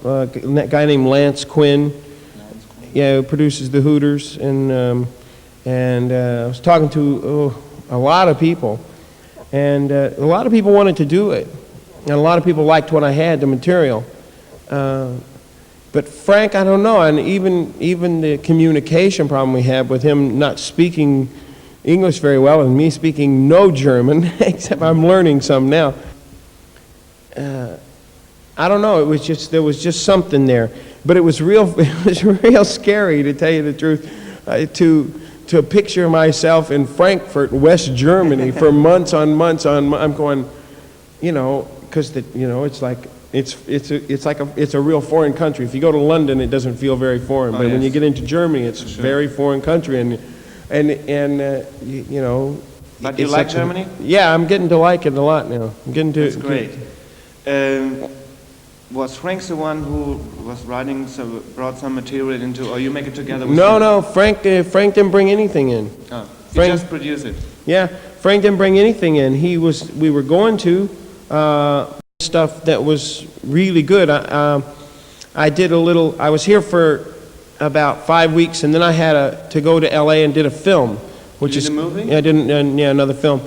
a guy named Lance Quinn. Yeah, who produces the Hooters, and I was talking to a lot of people, and a lot of people wanted to do it, and a lot of people liked what I had, the material. But Frank, I don't know, and even the communication problem we had with him not speaking English very well, and me speaking no German, except I'm learning some now. I don't know. It was just, there was just something there, but it was real. It was real scary, to tell you the truth, to picture myself in Frankfurt, West Germany, for months on months on. I'm going, you know, because it's like it's a real foreign country. If you go to London, it doesn't feel very foreign, but when you get into Germany, it's a very foreign country, and you know. But you like Germany? Yeah, I'm getting to like it a lot now. I'm getting to. That's great. Was Frank the one who was writing, so brought some material into, or you make it together with him? No, Frank didn't bring anything in. Oh, Frank just produced it. Yeah, Frank didn't bring anything in. We were going to stuff that was really good. I did a little. I was here for about 5 weeks, and then I had to go to LA and did a film, which you did a movie? Yeah, I did another film,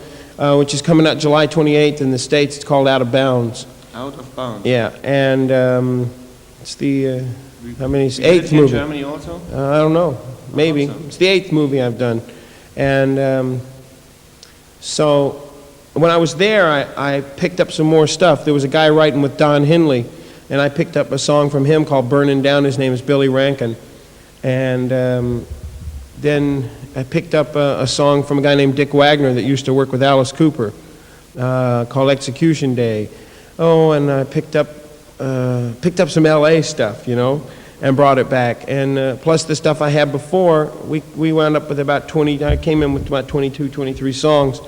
which is coming out July 28th in the States. It's called Out of Bounds. Out of Bounds. Yeah, and it's the how many? You Eighth did it in movie. Germany also? I don't know. Maybe So. it's the 8th movie I've done, and so when I was there, I picked up some more stuff. There was a guy writing with Don Henley, and I picked up a song from him called "Burning Down." His name is Billy Rankin, and then I picked up a song from a guy named Dick Wagner that used to work with Alice Cooper, called "Execution Day." Oh, and I picked up some LA stuff, you know, and brought it back. And plus the stuff I had before, we wound up with about 20, I came in with about 22, 23 songs.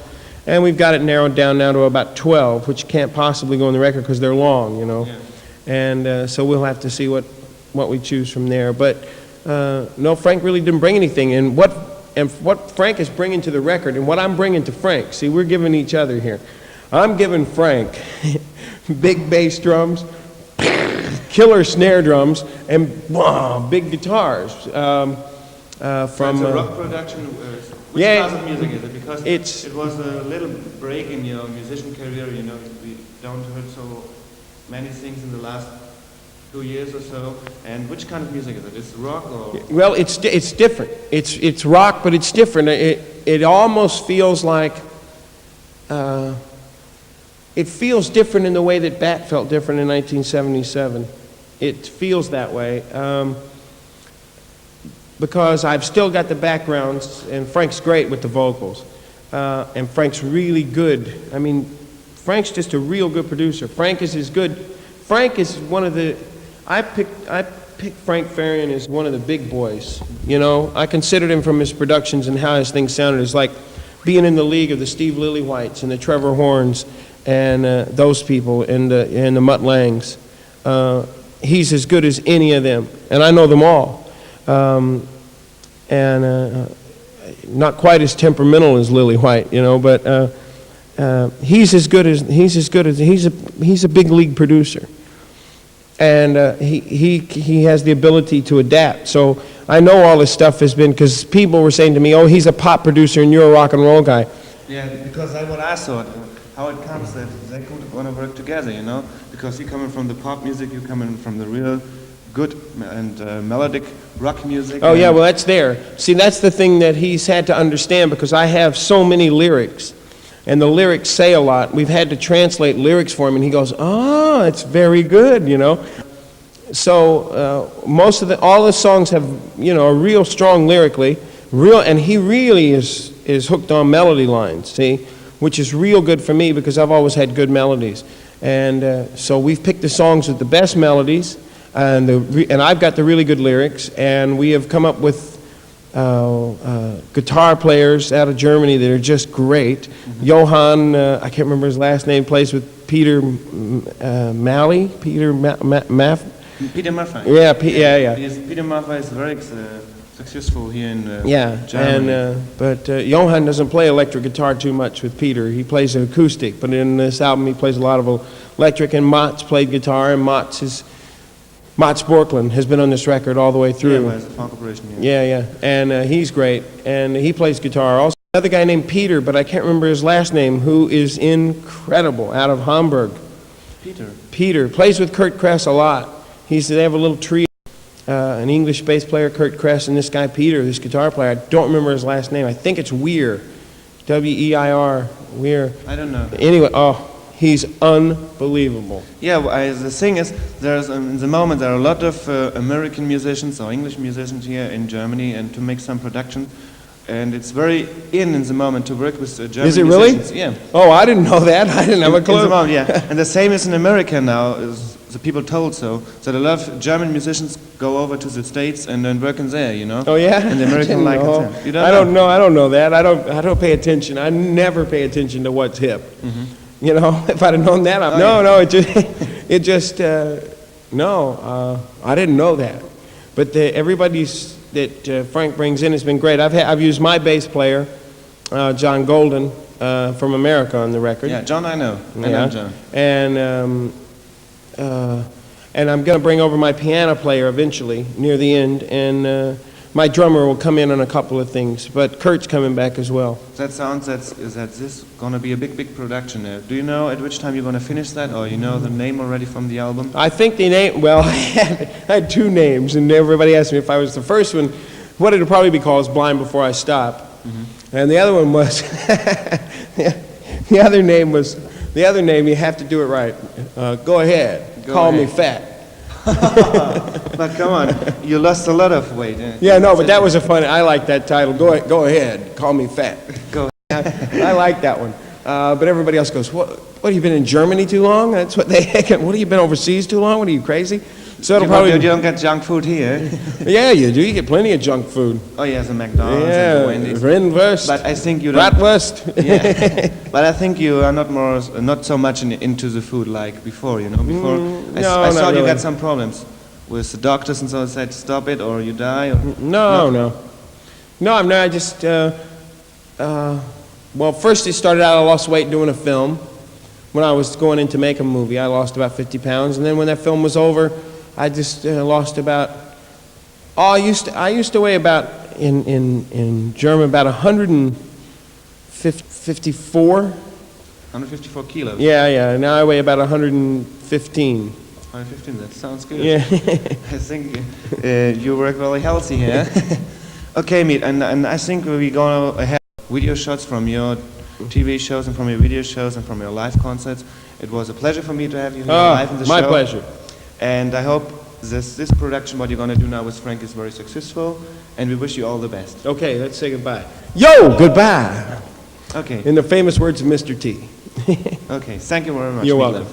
And we've got it narrowed down now to about 12, which can't possibly go on the record because they're long, you know. Yeah. And so we'll have to see what we choose from there. But no, Frank really didn't bring anything. And what Frank is bringing to the record and what I'm bringing to Frank, see, we're giving each other here. I'm giving Frank big bass drums, killer snare drums, and big guitars. From it's a rock production. Which class of music is it? Because it was a little break in your musician career. You know, we don't heard so many things in the last 2 years or so. And which kind of music is it? Is it rock or? Well, it's different. It's rock, but it's different. It almost feels like. It feels different in the way that Bat felt different in 1977. It feels that way because I've still got the backgrounds, and Frank's great with the vocals, and Frank's really good. I mean, Frank's just a real good producer. Frank is as good. Frank is one of the. I picked Frank Farian as one of the big boys. You know, I considered him from his productions and how his things sounded. It's like being in the league of the Steve Lillywhites and the Trevor Horns. And those people and the Mutt Langs, he's as good as any of them, and I know them all. And not quite as temperamental as Lillywhite, you know, but he's a big league producer, and he has the ability to adapt. So I know all this stuff has been because people were saying to me, "Oh, he's a pop producer and you're a rock and roll guy." Yeah, because that's what I thought. How it comes that they could want to work together, you know? Because you're coming from the pop music, you're coming from the real good and melodic rock music. Oh yeah, well that's there. See, that's the thing that he's had to understand because I have so many lyrics, and the lyrics say a lot. We've had to translate lyrics for him, and he goes, "Oh, it's very good," you know. So all the songs have, you know, are real strong lyrically, and he really is hooked on melody lines. See. Which is real good for me because I've always had good melodies, and so we've picked the songs with the best melodies, and I've got the really good lyrics, and we have come up with guitar players out of Germany that are just great. Mm-hmm. Johann, I can't remember his last name, plays with Peter Malley, Peter Maffay. Yeah, Peter Maffay is very successful here in Germany. And but Johann doesn't play electric guitar too much with Peter. He plays acoustic, but in this album he plays a lot of electric. And Mats played guitar, and Mats is Mats Borklund has been on this record all the way through. Yeah, it's a funk operation, Yeah, and he's great, and he plays guitar. Also, another guy named Peter, but I can't remember his last name, who is incredible, out of Hamburg. Peter plays with Kurt Kress a lot. They have a little trio, an English bass player, Kurt Kress, and this guy Peter, this guitar player. I don't remember his last name. I think it's Weir, W-E-I-R, Weir. I don't know. Anyway, he's unbelievable. Yeah, the thing is, in the moment there are a lot of American musicians or English musicians here in Germany, and to make some production, and it's very in the moment to work with German musicians. Is it musicians. really? Yeah. Oh, I didn't know that. I didn't have a clue. In the moment, yeah. And the same is in America now. The people told so. So a lot of German musicians go over to the States and then work in there, you know. Oh yeah. And the American like know. it. You don't I don't know. I don't know that. I don't pay attention. I never pay attention to what's hip. Mm-hmm. You know, if I'd have known that, I didn't know that. But everybody's that Frank brings in has been great. I've used my bass player, John Golden, from America on the record. Yeah, John, I know. I know John. And I'm going to bring over my piano player eventually, near the end, and my drummer will come in on a couple of things, but Kurt's coming back as well. That sounds, is that this going to be a big production? Do you know at which time you're going to finish that, or you know the name already from the album? I think the name, well, I had two names, and everybody asked me if I was the first one, what it'll probably be called is Blind Before I Stop. Mm-hmm. And the other one was, the other name, you have to do it right. Go ahead, call me fat. But come on, you lost a lot of weight. Yeah, no, but that was a fun. I like that title. Go ahead, call me fat. Go ahead. I like that one. But everybody else goes, what? Have you been in Germany too long? That's what they. What have you been overseas too long? What are you crazy? So it'll probably. You don't get junk food here. Yeah, you do. You get plenty of junk food. Oh yeah, the McDonald's and the Wendy's. Bratwurst. But I think you don't. Bratwurst. Yeah. But I think you are not so much into the food like before. You know, before I saw you got some problems with the doctors and so said stop it or you die. Or no, I'm not. I just well, first it started out. I lost weight doing a film. When I was going in to make a movie, I lost about 50 pounds, and then when that film was over, I just lost about. I used to weigh about in German about 154. 154 kilos. Yeah. Now I weigh about 115. 115. That sounds good. Yeah. I think you work really healthy here. Okay, Meat, and I think we're going to have video shots from your TV shows and from your video shows and from your live concerts. It was a pleasure for me to have you here live in the show. My pleasure. And I hope this production, what you're going to do now with Frank, is very successful, and we wish you all the best. Okay, let's say goodbye. Yo, goodbye. Okay. In the famous words of Mr. T. Okay, thank you very much. You're welcome.